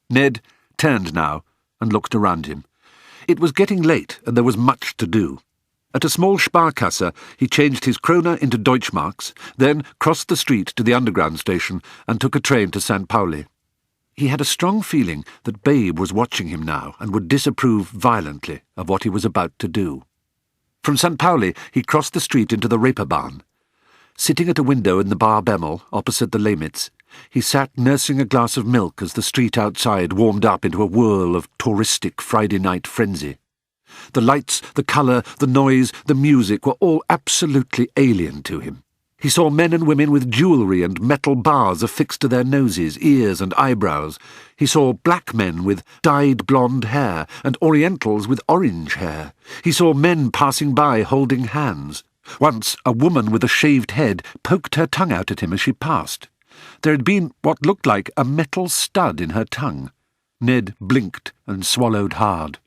Ned turned now and looked around him. It was getting late, and there was much to do. At a small Sparkasse, he changed his kroner into Deutschmarks, then crossed the street to the underground station and took a train to St. Pauli. He had a strong feeling that Babe was watching him now and would disapprove violently of what he was about to do. From St. Pauli, he crossed the street into the Reeperbahn. Sitting at a window in the Bar Bemmel, opposite the Lemitz, he sat nursing a glass of milk as the street outside warmed up into a whirl of touristic Friday night frenzy. The lights, the colour, the noise, the music were all absolutely alien to him. He saw men and women with jewellery and metal bars affixed to their noses, ears and eyebrows. He saw black men with dyed blonde hair and Orientals with orange hair. He saw men passing by holding hands. Once a woman with a shaved head poked her tongue out at him as she passed. There had been what looked like a metal stud in her tongue. Ned blinked and swallowed hard.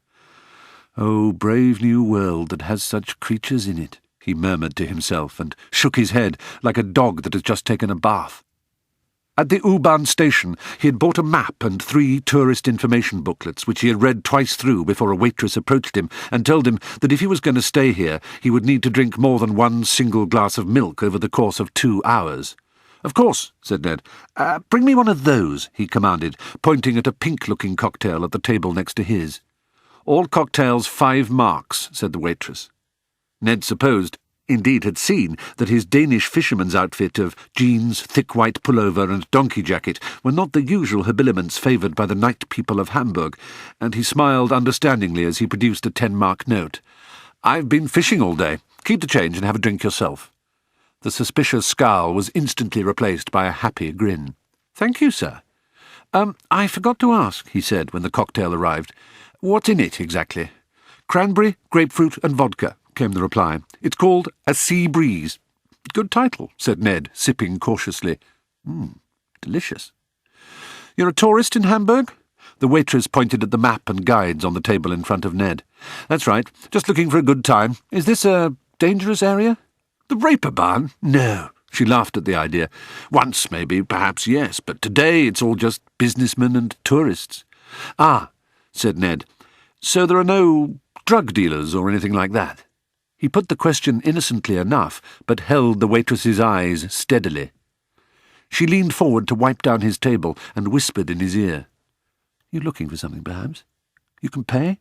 "Oh, brave new world that has such creatures in it," he murmured to himself, and shook his head like a dog that has just taken a bath. At the U-Bahn station, he had bought a map and 3 tourist information booklets, which he had read twice through before a waitress approached him and told him that if he was going to stay here, he would need to drink more than 1 single glass of milk over the course of 2 hours. "Of course," said Ned. "Bring me one of those," he commanded, pointing at a pink-looking cocktail at the table next to his. "All cocktails 5 marks," said the waitress. Ned supposed, indeed had seen, that his Danish fisherman's outfit of jeans, thick white pullover and donkey jacket were not the usual habiliments favoured by the night people of Hamburg, and he smiled understandingly as he produced a 10-mark note. "I've been fishing all day. Keep the change and have a drink yourself." The suspicious scowl was instantly replaced by a happy grin. "Thank you, sir." I forgot to ask," he said when the cocktail arrived. "What's in it, exactly?" "Cranberry, grapefruit and vodka," came the reply. "It's called A Sea Breeze." "Good title," said Ned, sipping cautiously. Delicious." "You're a tourist in Hamburg?" The waitress pointed at the map and guides on the table in front of Ned. "That's right. Just looking for a good time. Is this a dangerous area?" "The Reeperbahn? No." She laughed at the idea. "Once, maybe, perhaps, yes, but today it's all just businessmen and tourists." "Ah," said Ned. "So there are no drug dealers or anything like that?" He put the question innocently enough, but held the waitress's eyes steadily. She leaned forward to wipe down his table and whispered in his ear. "You looking for something, perhaps? You can pay?"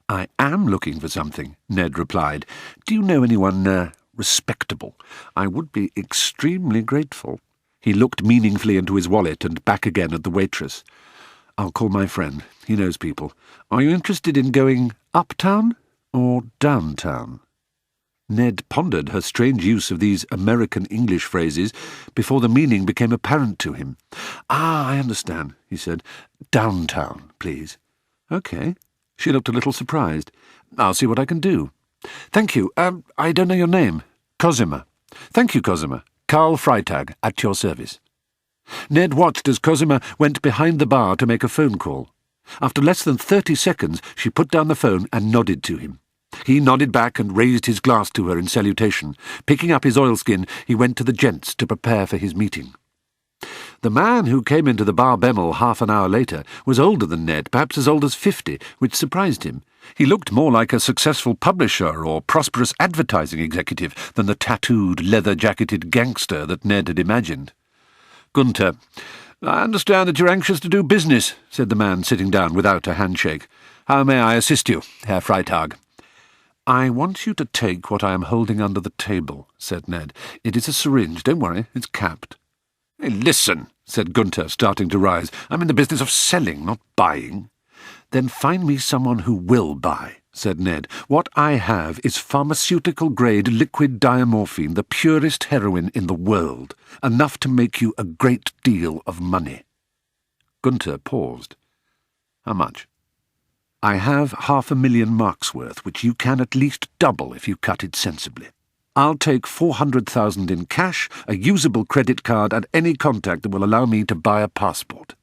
"I am looking for something," Ned replied. "Do you know anyone, respectable? I would be extremely grateful." He looked meaningfully into his wallet and back again at the waitress. "I'll call my friend. He knows people. Are you interested in going uptown or downtown?" Ned pondered her strange use of these American English phrases before the meaning became apparent to him. "Ah, I understand," he said. "Downtown, please." "OK." She looked a little surprised. "I'll see what I can do." "Thank you. I don't know your name." "Cosima." "Thank you, Cosima. Karl Freitag, at your service." Ned watched as Cosima went behind the bar to make a phone call. After less than 30 seconds, she put down the phone and nodded to him. He nodded back and raised his glass to her in salutation. Picking up his oilskin, he went to the gents to prepare for his meeting. The man who came into the Bar Bemmel half an hour later was older than Ned, perhaps as old as 50, which surprised him. He looked more like a successful publisher or prosperous advertising executive than the tattooed, leather-jacketed gangster that Ned had imagined. "Gunther, I understand that you're anxious to do business," said the man, sitting down without a handshake. "How may I assist you, Herr Freitag?" "I want you to take what I am holding under the table," said Ned. "It is a syringe. Don't worry, it's capped." "Hey, listen," said Gunther, starting to rise. "I'm in the business of selling, not buying." "Then find me someone who will buy," said Ned. "What I have is pharmaceutical-grade liquid diamorphine, the purest heroin in the world, enough to make you a great deal of money." Gunther paused. "How much?" "I have 500,000 marks worth, which you can at least double if you cut it sensibly. I'll take 400,000 in cash, a usable credit card, and any contact that will allow me to buy a passport."